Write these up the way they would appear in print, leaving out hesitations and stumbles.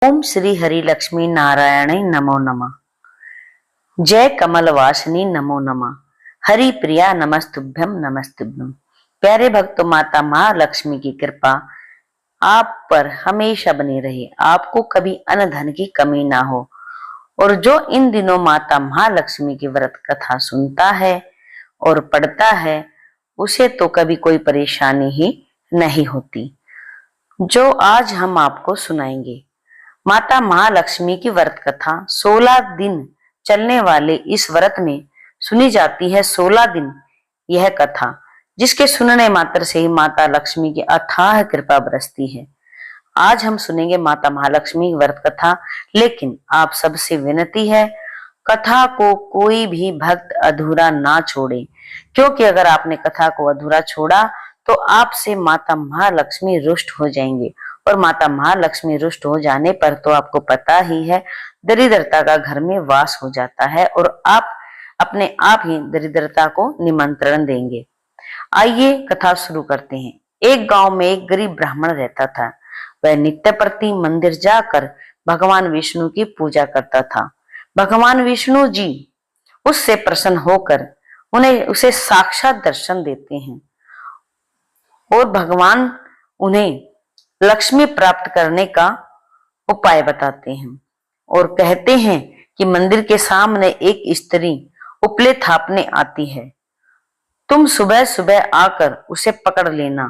ओम श्री हरि लक्ष्मी नारायण नमो नमः। जय कमल वासिनी नमो नमः। हरि प्रिया नमस्तुभ्यम नमस्तुभ्यम। प्यारे भक्तों, माता महालक्ष्मी की कृपा आप पर हमेशा बनी रहे, आपको कभी अन्न धन की कमी ना हो। और जो इन दिनों माता महालक्ष्मी की व्रत कथा सुनता है और पढ़ता है, उसे तो कभी कोई परेशानी ही नहीं होती। जो आज हम आपको सुनाएंगे, माता महालक्ष्मी की व्रत कथा 16 दिन चलने वाले इस व्रत में सुनी जाती है। 16 दिन यह कथा, जिसके सुनने मात्र से ही माता लक्ष्मी की अथाह कृपा बरसती है। आज हम सुनेंगे माता महालक्ष्मी की व्रत कथा, लेकिन आप सबसे विनती है, कथा को कोई भी भक्त अधूरा ना छोड़े, क्योंकि अगर आपने कथा को अधूरा छोड़ा तो आपसे माता महालक्ष्मी रुष्ट हो जाएंगे। और माता महालक्ष्मी रुष्ट हो जाने पर तो आपको पता ही है, दरिद्रता का घर में वास हो जाता है और आप अपने आप ही दरिद्रता को निमंत्रण देंगे। आइए कथा शुरू करते हैं। एक गांव में एक गरीब ब्राह्मण रहता था। वह नित्य प्रति मंदिर जाकर भगवान विष्णु की पूजा करता था। भगवान विष्णु जी उससे प्रसन्न होकर उसे साक्षात दर्शन देते हैं और भगवान उन्हें लक्ष्मी प्राप्त करने का उपाय बताते हैं और कहते हैं कि मंदिर के सामने एक स्त्री उपले थापने आती है। तुम सुबह सुबह आकर उसे पकड़ लेना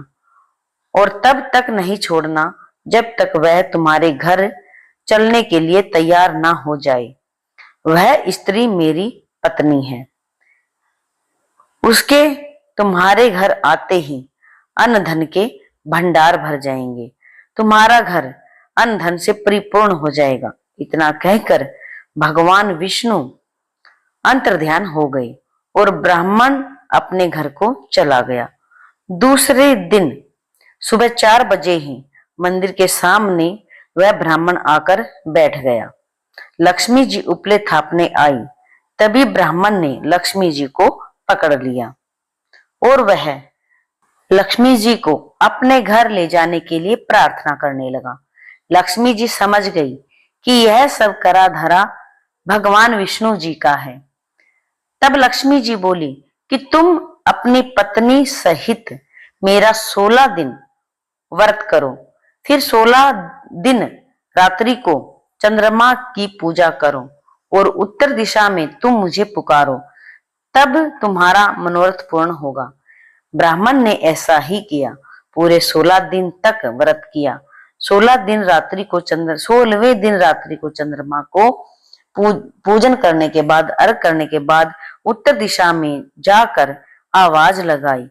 और तब तक नहीं छोड़ना जब तक वह तुम्हारे घर चलने के लिए तैयार ना हो जाए। वह स्त्री मेरी पत्नी है। उसके तुम्हारे घर आते ही अन्न धन के भंडार भर जाएंगे। तुम्हारा घर अन्न धन से परिपूर्ण हो जाएगा। इतना कहकर भगवान विष्णु अंतर्ध्यान हो गए और ब्राह्मण अपने घर को चला गया। दूसरे दिन सुबह 4 बजे ही मंदिर के सामने वह ब्राह्मण आकर बैठ गया। लक्ष्मी जी उपले थापने आई। तभी ब्राह्मण ने लक्ष्मी जी को पकड़ लिया और वह लक्ष्मी जी को अपने घर ले जाने के लिए प्रार्थना करने लगा। लक्ष्मी जी समझ गई कि यह सब करा धरा भगवान विष्णु जी का है। तब लक्ष्मी जी बोली कि तुम अपनी पत्नी सहित मेरा 16 दिन व्रत करो, फिर 16 दिन रात्रि को चंद्रमा की पूजा करो और उत्तर दिशा में तुम मुझे पुकारो, तब तुम्हारा मनोरथ पूर्ण होगा। ब्राह्मण ने ऐसा ही किया। पूरे 16 दिन तक व्रत किया। 16वें दिन रात्रि को चंद्रमा को पूजन करने के बाद, अर्घ करने के बाद उत्तर दिशा में जाकर आवाज लगाई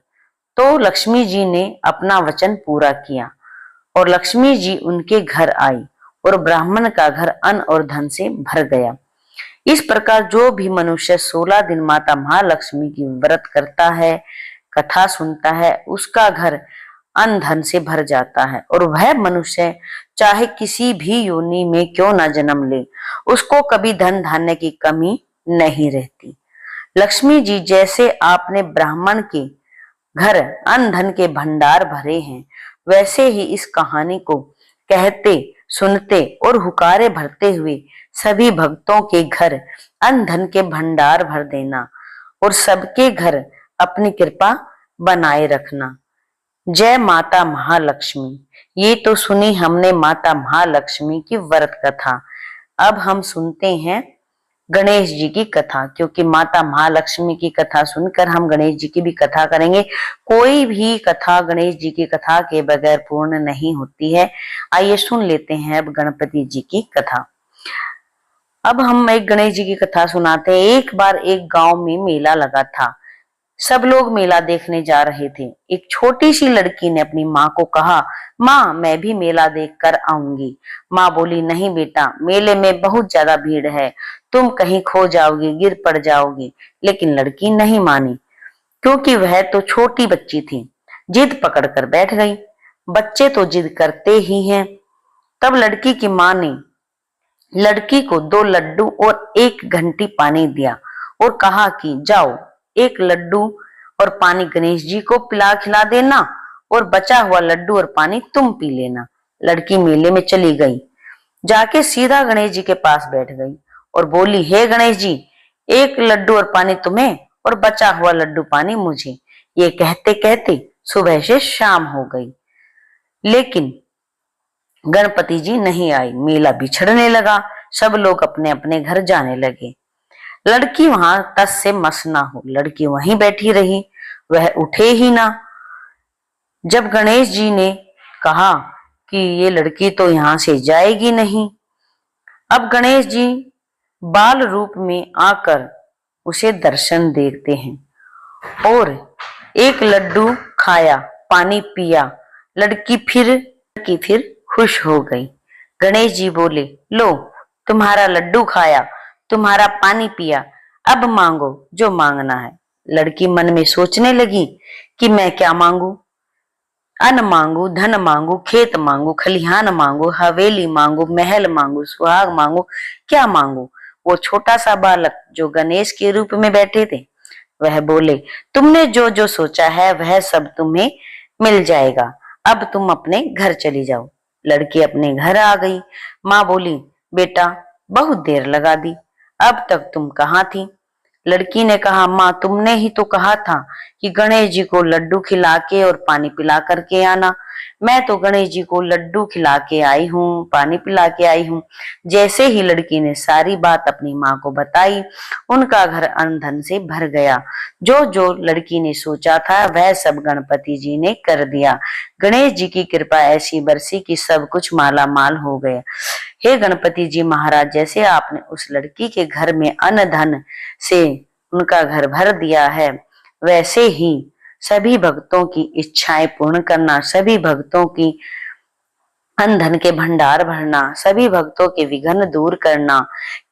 तो लक्ष्मी जी ने अपना वचन पूरा किया और लक्ष्मी जी उनके घर आई और ब्राह्मण का घर अन्न और धन से भर गया। इस प्रकार जो भी मनुष्य 16 दिन माता महालक्ष्मी की व्रत करता है, कथा सुनता है, उसका घर अन्न धन से भर जाता है और वह मनुष्य चाहे किसी भी योनि में क्यों ना जन्म ले, उसको कभी धन धान्य की कमी नहीं रहती। लक्ष्मी जी जैसे आपने ब्राह्मण के घर अन्न धन के भंडार भरे हैं, वैसे ही इस कहानी को कहते, सुनते और हुकारे भरते हुए सभी भक्तों के घर अन्न धन के भंडार भर देना और सबके घर अपनी कृपा बनाए रखना। जय माता महालक्ष्मी। ये तो सुनी हमने माता महालक्ष्मी की व्रत कथा। अब हम सुनते हैं गणेश जी की कथा, क्योंकि माता महालक्ष्मी की कथा सुनकर हम गणेश जी की भी कथा करेंगे। कोई भी कथा गणेश जी की कथा के बगैर पूर्ण नहीं होती है। आइए सुन लेते हैं अब गणपति जी की कथा। अब हम एक गणेश जी की कथा सुनाते हैं। एक बार एक गांव में मेला लगा था। सब लोग मेला देखने जा रहे थे। एक छोटी सी लड़की ने अपनी माँ को कहा, माँ मैं भी मेला देख कर आऊंगी। माँ बोली, नहीं बेटा, मेले में बहुत ज्यादा भीड़ है, तुम कहीं खो जाओगी, गिर पड़ जाओगी। लेकिन लड़की नहीं मानी, क्योंकि वह तो छोटी बच्ची थी। जिद पकड़ कर बैठ गई। बच्चे तो जिद करते ही हैं। तब लड़की की माँ ने लड़की को 2 लड्डू और 1 घंटी पानी दिया और कहा कि जाओ, 1 लड्डू और पानी गणेश जी को पिला खिला देना और बचा हुआ लड्डू और पानी तुम पी लेना। लड़की मेले में चली गई। जाके सीधा गणेश जी के पास बैठ गई और बोली, हे गणेश जी, एक लड्डू और पानी तुम्हें और बचा हुआ लड्डू पानी मुझे। ये कहते कहते सुबह से शाम हो गई, लेकिन गणपति जी नहीं आई। मेला बिछड़ने लगा, सब लोग अपने अपने घर जाने लगे। लड़की वहां तस से मस ना हो, लड़की वहीं बैठी रही, वह उठे ही ना। जब गणेश जी ने कहा कि ये लड़की तो यहां से जाएगी नहीं, अब गणेश जी बाल रूप में आकर उसे दर्शन देते हैं और एक लड्डू खाया, पानी पिया। लड़की फिर खुश हो गई। गणेश जी बोले, लो तुम्हारा लड्डू खाया, तुम्हारा पानी पिया, अब मांगो जो मांगना है। लड़की मन में सोचने लगी कि मैं क्या मांगू, अन्न मांगू, धन मांगू, खेत मांगू, खलिहान मांगू, हवेली मांगू, महल मांगू, सुहाग मांगू, क्या मांगू। वो छोटा सा बालक जो गणेश के रूप में बैठे थे वह बोले, तुमने जो जो सोचा है वह सब तुम्हें मिल जाएगा, अब तुम अपने घर चली जाओ। लड़की अपने घर आ गई। माँ बोली, बेटा बहुत देर लगा दी, अब तक तुम कहाँ थी। लड़की ने कहा, माँ तुमने ही तो कहा था कि गणेश जी को लड्डू खिला के और पानी पिला करके आना। मैं तो गणेश जी को लड्डू खिला के आई हूँ, पानी पिला के आई हूँ। जैसे ही लड़की ने सारी बात अपनी माँ को बताई, उनका घर अन्न धन से भर गया। जो जो लड़की ने सोचा था वह सब गणपति जी ने कर दिया। गणेश जी की कृपा ऐसी बरसी कि सब कुछ माला माल हो गया। हे गणपति जी महाराज, जैसे आपने उस लड़की के घर में अन्न धन से उनका घर भर दिया है, वैसे ही सभी भक्तों की इच्छाएं पूर्ण करना, सभी भक्तों की अन्न धन के भंडार भरना, सभी भक्तों के विघ्न दूर करना,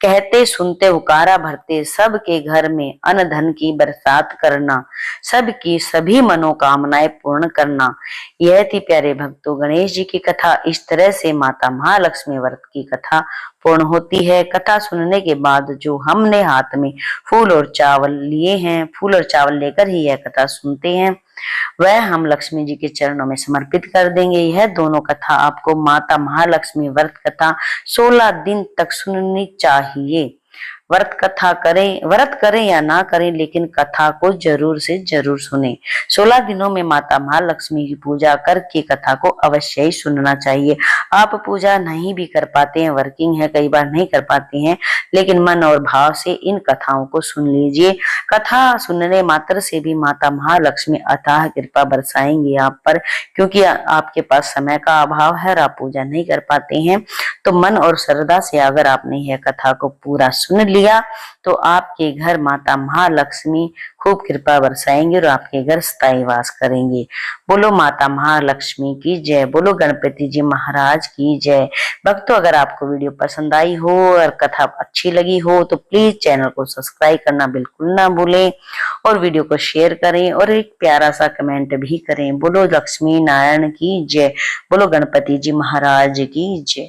कहते सुनते उकारा भरते सबके घर में अन्न धन की बरसात करना, सबकी सभी मनोकामनाएं पूर्ण करना। यह थी प्यारे भक्तों गणेश जी की कथा। इस तरह से माता महालक्ष्मी व्रत की कथा पूर्ण होती है। कथा सुनने के बाद जो हमने हाथ में फूल और चावल लिए हैं, फूल और चावल लेकर ही यह कथा सुनते हैं, वह हम लक्ष्मी जी के चरणों में समर्पित कर देंगे। यह दोनों कथा आपको माता महालक्ष्मी व्रत कथा 16 दिन तक सुननी चाहिए। व्रत करें या ना करें, लेकिन कथा को जरूर से जरूर सुने। 16 दिनों में माता महालक्ष्मी की पूजा करके कथा को अवश्य ही सुनना चाहिए। आप पूजा नहीं भी कर पाते हैं, वर्किंग है, कई बार नहीं कर पाते हैं, लेकिन मन और भाव से इन कथाओं को सुन लीजिए। कथा सुनने मात्र से भी माता महालक्ष्मी अथाह कृपा बरसाएंगी आप पर, क्योंकि आपके पास समय का अभाव है और आप पूजा नहीं कर पाते हैं। तो मन और श्रद्धा से अगर आपने यह कथा को पूरा सुन लिया तो आपके घर माता महालक्ष्मी खूब कृपा बरसाएंगे और आपके घर स्थायी वास करेंगे। बोलो माता महालक्ष्मी की जय, बोलो गणपति जी महाराज की जय। भक्तों, अगर आपको वीडियो पसंद आई हो और कथा अच्छी लगी हो तो प्लीज चैनल को सब्सक्राइब करना बिल्कुल ना भूलें और वीडियो को शेयर करें और एक प्यारा सा कमेंट भी करें। बोलो लक्ष्मी नारायण की जय, बोलो गणपति जी महाराज की जय।